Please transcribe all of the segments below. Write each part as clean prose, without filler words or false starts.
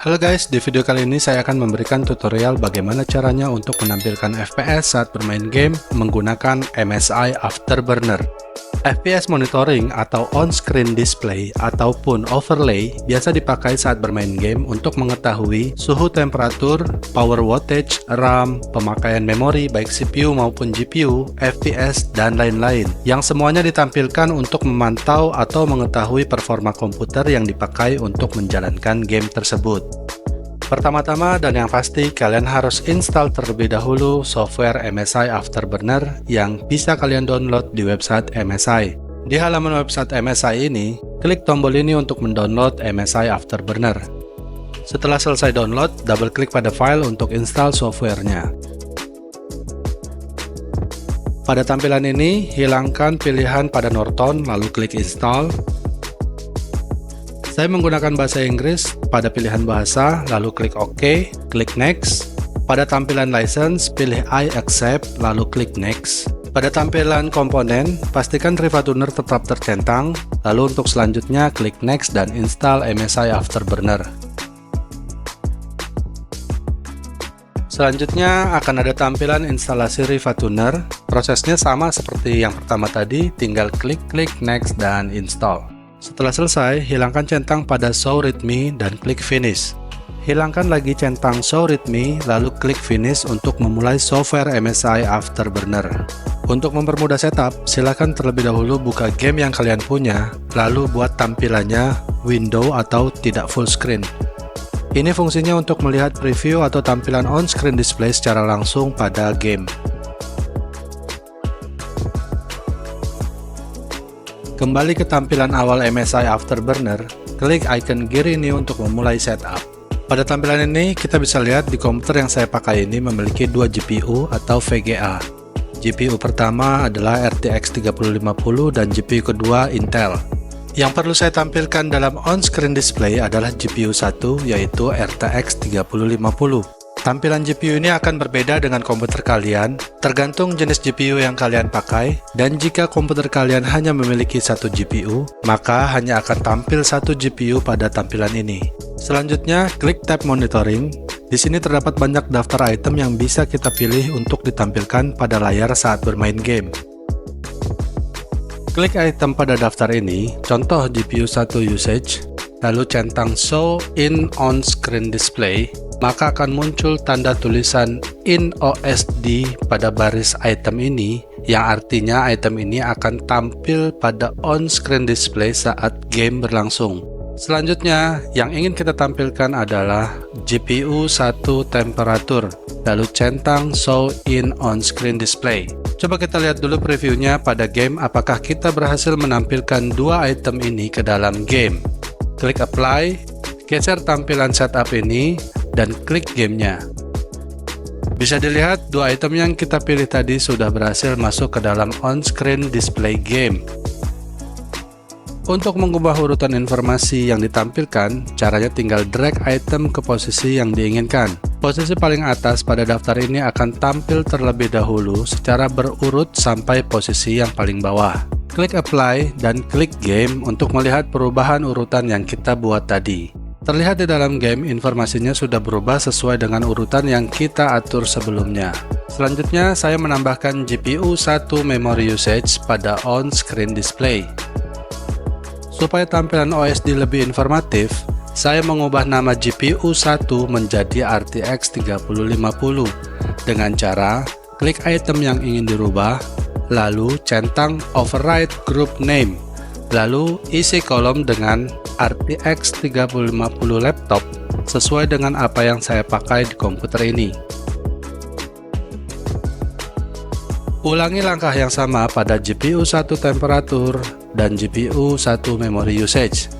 Halo guys, di video kali ini saya akan memberikan tutorial bagaimana caranya untuk menampilkan FPS saat bermain game menggunakan MSI Afterburner. FPS monitoring atau on-screen display ataupun overlay biasa dipakai saat bermain game untuk mengetahui suhu temperatur, power wattage, RAM, pemakaian memori baik CPU maupun GPU, FPS, dan lain-lain, yang semuanya ditampilkan untuk memantau atau mengetahui performa komputer yang dipakai untuk menjalankan game tersebut. Pertama-tama dan yang pasti, kalian harus install terlebih dahulu software MSI Afterburner yang bisa kalian download di website MSI. Di halaman website MSI ini, klik tombol ini untuk mendownload MSI Afterburner. Setelah selesai download, double klik pada file untuk install softwarenya. Pada tampilan ini, hilangkan pilihan pada Norton lalu klik install. Saya menggunakan bahasa Inggris, pada pilihan bahasa, lalu klik OK, klik Next. Pada tampilan license, pilih I accept, lalu klik Next. Pada tampilan komponen, pastikan Trifatuner tetap tercentang, lalu untuk selanjutnya klik Next dan install MSI Afterburner. Selanjutnya akan ada tampilan instalasi Trifatuner. Prosesnya sama seperti yang pertama tadi, tinggal klik Next dan install. Setelah selesai, hilangkan centang pada Show Readme dan klik Finish. Hilangkan lagi centang Show Readme, lalu klik Finish untuk memulai software MSI Afterburner. Untuk mempermudah setup, silakan terlebih dahulu buka game yang kalian punya, lalu buat tampilannya window atau tidak full screen. Ini fungsinya untuk melihat preview atau tampilan on-screen display secara langsung pada game. Kembali ke tampilan awal MSI Afterburner, klik icon gear ini untuk memulai setup. Pada tampilan ini, kita bisa lihat di komputer yang saya pakai ini memiliki dua GPU atau VGA. GPU pertama adalah RTX 3050 dan GPU kedua Intel. Yang perlu saya tampilkan dalam on-screen display adalah GPU 1, yaitu RTX 3050. Tampilan GPU ini akan berbeda dengan komputer kalian, tergantung jenis GPU yang kalian pakai, dan jika komputer kalian hanya memiliki satu GPU, maka hanya akan tampil satu GPU pada tampilan ini. Selanjutnya, klik tab Monitoring. Di sini terdapat banyak daftar item yang bisa kita pilih untuk ditampilkan pada layar saat bermain game. Klik item pada daftar ini, contoh GPU 1 usage, lalu centang Show in on-screen display, maka akan muncul tanda tulisan in OSD pada baris item ini, yang artinya item ini akan tampil pada on-screen display saat game berlangsung. Selanjutnya, yang ingin kita tampilkan adalah GPU 1 temperatur, lalu centang Show in on-screen display. Coba kita lihat dulu previewnya pada game apakah kita berhasil menampilkan dua item ini ke dalam game. Klik Apply, geser tampilan setup ini, dan klik gamenya. Bisa dilihat dua item yang kita pilih tadi sudah berhasil masuk ke dalam on-screen display game. Untuk mengubah urutan informasi yang ditampilkan, caranya tinggal drag item ke posisi yang diinginkan. Posisi paling atas pada daftar ini akan tampil terlebih dahulu secara berurut sampai posisi yang paling bawah. Klik Apply dan klik Game untuk melihat perubahan urutan yang kita buat tadi. Terlihat di dalam game, informasinya sudah berubah sesuai dengan urutan yang kita atur sebelumnya. Selanjutnya, saya menambahkan GPU 1 memory usage pada on-screen display. Supaya tampilan OSD lebih informatif, saya mengubah nama GPU 1 menjadi RTX 3050 dengan cara klik item yang ingin dirubah, lalu centang Override Group Name, lalu isi kolom dengan RTX 3050 laptop sesuai dengan apa yang saya pakai di komputer ini. Ulangi langkah yang sama pada GPU 1 temperatur dan GPU 1 memory usage.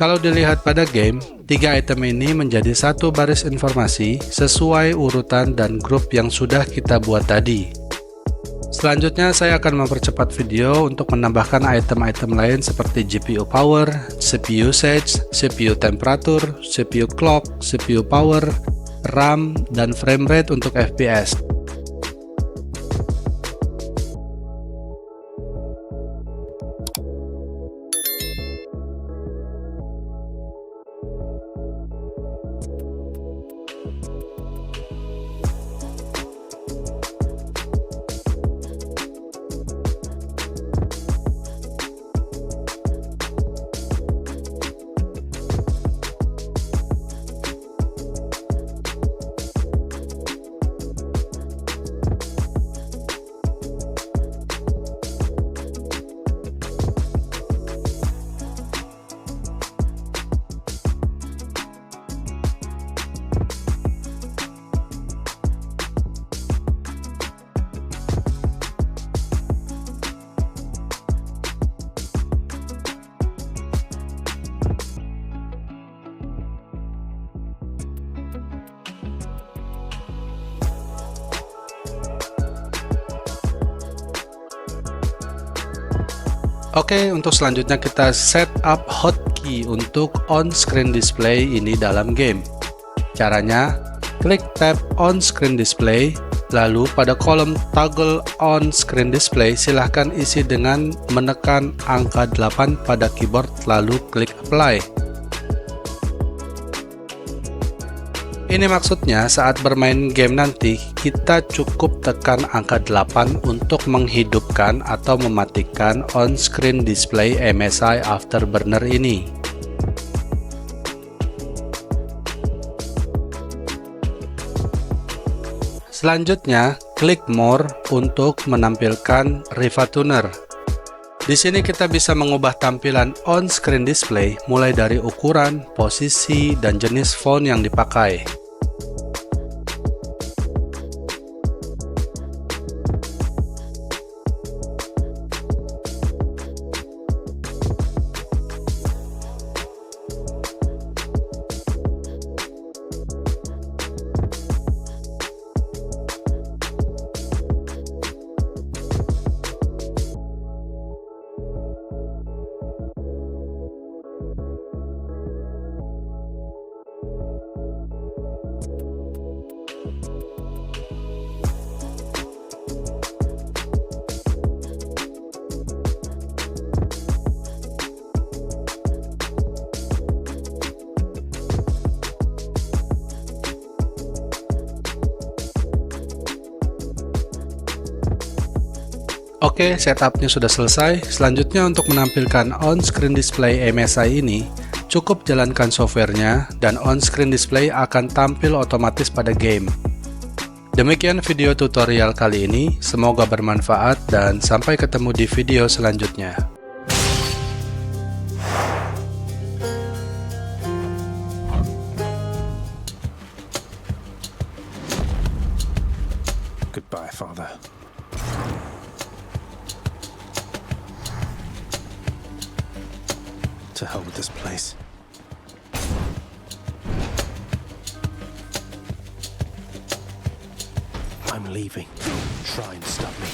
Kalau dilihat pada game, tiga item ini menjadi satu baris informasi sesuai urutan dan grup yang sudah kita buat tadi. Selanjutnya saya akan mempercepat video untuk menambahkan item-item lain seperti GPU power, CPU usage, CPU temperatur, CPU clock, CPU power, RAM, dan frame rate untuk FPS. Oke, untuk selanjutnya kita setup hotkey untuk on-screen display ini dalam game. Caranya, klik tab on-screen display, lalu pada kolom toggle on-screen display silahkan isi dengan menekan angka 8 pada keyboard lalu klik apply. Ini maksudnya saat bermain game nanti, kita cukup tekan angka 8 untuk menghidupkan atau mematikan on-screen display MSI Afterburner ini. Selanjutnya, klik More untuk menampilkan Riva Tuner. Di sini kita bisa mengubah tampilan on-screen display mulai dari ukuran, posisi, dan jenis font yang dipakai. Oke, setupnya sudah selesai. Selanjutnya untuk menampilkan on-screen display MSI ini, cukup jalankan softwarenya dan on-screen display akan tampil otomatis pada game. Demikian video tutorial kali ini, semoga bermanfaat dan sampai ketemu di video selanjutnya. Goodbye, Father. To hell with this place. I'm leaving. Try and stop me.